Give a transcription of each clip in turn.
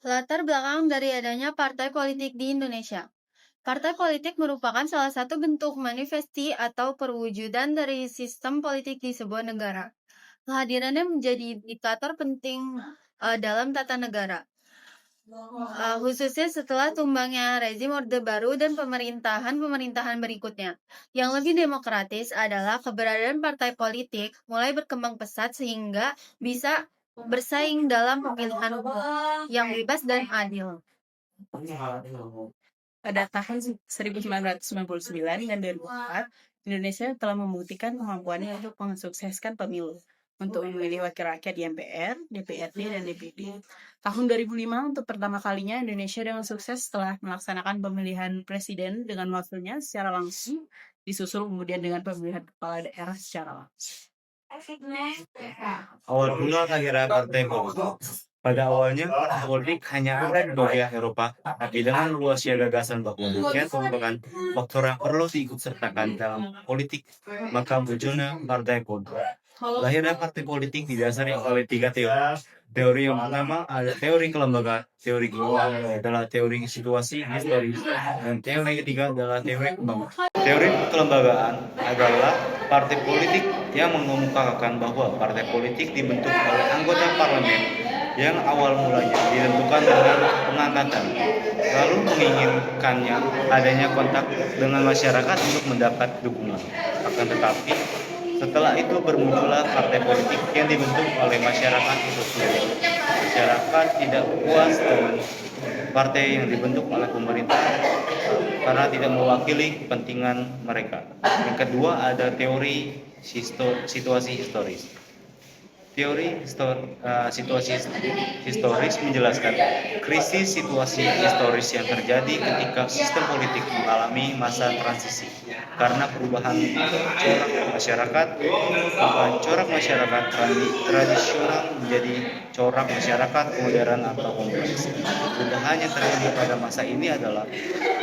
Latar belakang dari adanya partai politik di Indonesia. Partai politik merupakan salah satu bentuk manifesti atau perwujudan dari sistem politik di sebuah negara. Kehadirannya menjadi indikator penting dalam tata negara, khususnya setelah tumbangnya rezim Orde Baru dan pemerintahan berikutnya. Yang lebih demokratis adalah keberadaan partai politik mulai berkembang pesat sehingga bisa bersaing dalam pemilihan umum yang bebas dan adil. Pada tahun 1999 dan 2004, Indonesia telah membuktikan kemampuannya untuk mensukseskan pemilu untuk memilih wakil rakyat di MPR, DPRD, dan DPD. Tahun 2005 untuk pertama kalinya Indonesia dengan sukses setelah melaksanakan pemilihan presiden dengan wakilnya secara langsung, disusul kemudian dengan pemilihan kepala daerah secara langsung. Awal mula kehadiran partai politik. Pada awalnya, politik hanya ada di wilayah Eropa, tapi dengan luasnya gagasan bahwa rakyat merupakan faktor yang perlu diikut sertakan dalam politik, maka munculnya partai politik. Lahirnya partai politik didasari oleh tiga teori. Teori yang pertama ada teori kelembagaan, teori kedua adalah teori situasi historis, dan teori ketiga adalah teori pembangunan. Teori kelembagaan adalah partai politik yang mengemukakan bahwa partai politik dibentuk oleh anggota parlemen yang awal mulanya ditentukan dengan pengangkatan, lalu menginginkannya adanya kontak dengan masyarakat untuk mendapat dukungan. Akan tetapi, setelah itu bermuncullah partai politik yang dibentuk oleh masyarakat itu sendiri. Masyarakat tidak puas dengan partai yang dibentuk oleh pemerintah karena tidak mewakili kepentingan mereka. Yang kedua ada teori situasi historis. Teori situasi historis menjelaskan krisis situasi historis yang terjadi ketika sistem politik mengalami masa transisi karena perubahan corak masyarakat tradisional menjadi corak masyarakat modern atau kompleks. Perubahan yang terjadi pada masa ini adalah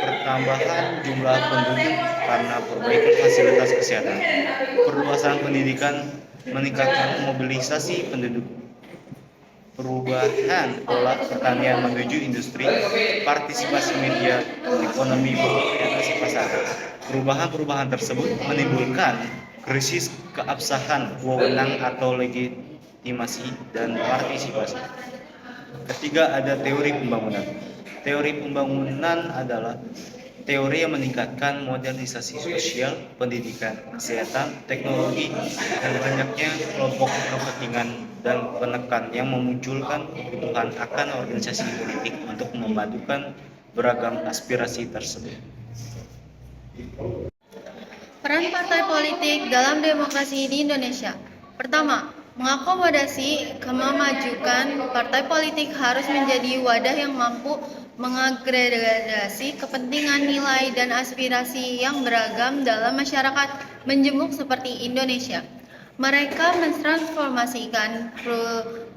pertambahan jumlah penduduk karena perbaikan fasilitas kesehatan, perluasan pendidikan, meningkatkan mobilisasi penduduk, perubahan pola pertanian menuju industri, partisipasi media, ekonomi, orientasi pasar. Perubahan-perubahan tersebut menimbulkan krisis keabsahan wewenang atau legitimasi dan partisipasi. Ketiga ada teori pembangunan. Teori pembangunan adalah teori yang meningkatkan modernisasi sosial, pendidikan, kesehatan, teknologi, dan banyaknya kelompok kepentingan dan penekan yang memunculkan kebutuhan akan organisasi politik untuk memadukan beragam aspirasi tersebut. Peran partai politik dalam demokrasi di Indonesia. Pertama, mengakomodasi memajukan partai politik harus menjadi wadah yang mampu mengagregasi kepentingan, nilai, dan aspirasi yang beragam dalam masyarakat menjemuk seperti Indonesia. Mereka mentransformasikan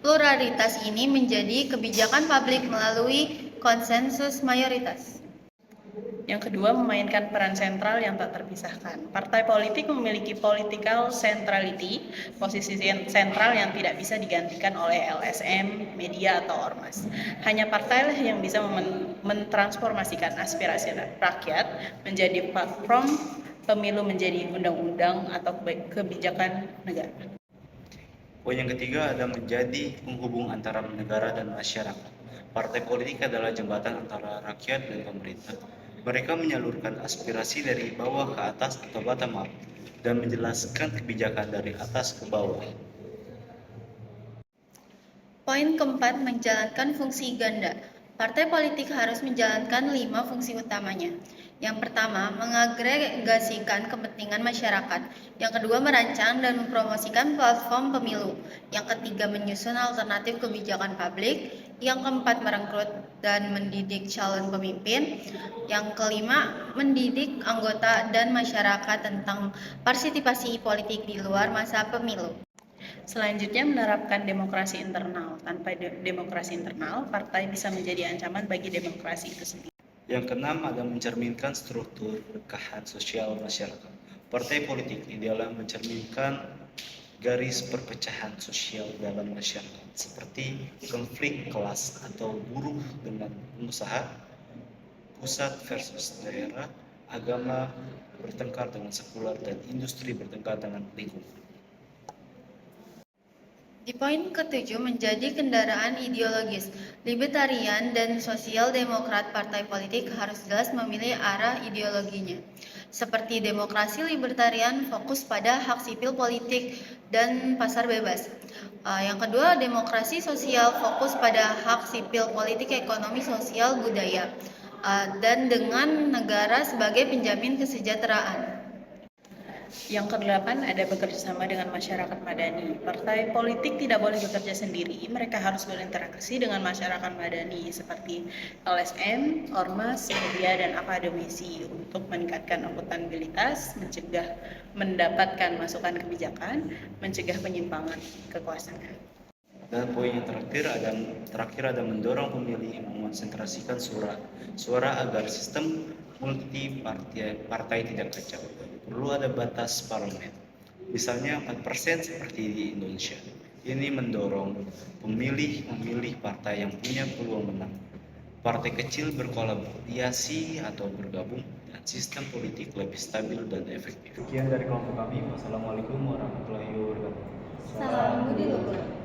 pluralitas ini menjadi kebijakan publik melalui konsensus mayoritas. Yang kedua, memainkan peran sentral yang tak terpisahkan. Partai politik memiliki political centrality, posisi sentral yang tidak bisa digantikan oleh LSM, media, atau ormas. Hanya partailah yang bisa mentransformasikan aspirasi rakyat menjadi platform pemilu menjadi undang-undang atau kebijakan negara. Poin yang ketiga ada menjadi penghubung antara negara dan masyarakat. Partai politik adalah jembatan antara rakyat dan pemerintah. Mereka menyalurkan aspirasi dari bawah ke atas atau bottom up dan menjelaskan kebijakan dari atas ke bawah. Poin keempat, menjalankan fungsi ganda. Partai politik harus menjalankan 5 fungsi utamanya. Yang pertama, mengagregasikan kepentingan masyarakat. Yang kedua, merancang dan mempromosikan platform pemilu. Yang ketiga, menyusun alternatif kebijakan publik. Yang keempat, merekrut dan mendidik calon pemimpin. Yang kelima, mendidik anggota dan masyarakat tentang partisipasi politik di luar masa pemilu. Selanjutnya, menerapkan demokrasi internal. Tanpa demokrasi internal, partai bisa menjadi ancaman bagi demokrasi itu sendiri. Yang keenam ada mencerminkan struktur rekahan sosial masyarakat. Partai politik idealnya mencerminkan garis perpecahan sosial dalam masyarakat seperti konflik kelas atau buruh dengan pengusaha, pusat versus daerah, agama bertengkar dengan sekuler, dan industri bertengkar dengan lingkungan. Di poin ketujuh menjadi kendaraan ideologis. Libertarian dan sosial demokrat partai politik harus jelas memilih arah ideologinya. Seperti demokrasi libertarian fokus pada hak sipil politik dan pasar bebas. Yang kedua, demokrasi sosial fokus pada hak sipil politik, ekonomi, sosial, budaya. Dan dengan negara sebagai penjamin kesejahteraan. Yang kedelapan, ada bekerja sama dengan masyarakat madani. Partai politik tidak boleh bekerja sendiri, mereka harus berinteraksi dengan masyarakat madani seperti LSM, ormas, media, dan akademisi untuk meningkatkan akuntabilitas, mencegah mendapatkan masukan kebijakan, mencegah penyimpangan kekuasaan. Dan poin yang terakhir ada mendorong pemilih mengonsentrasikan suara agar sistem multi partai tidak kacau. Perlu ada batas parlemen, misalnya 4% seperti di Indonesia. Ini mendorong pemilih memilih partai yang punya peluang menang. Partai kecil berkolaborasi atau bergabung, dan sistem politik lebih stabil dan efektif. Sekian dari kelompok kami. Wassalamualaikum warahmatullahi wabarakatuh. Salam Budi Luhur.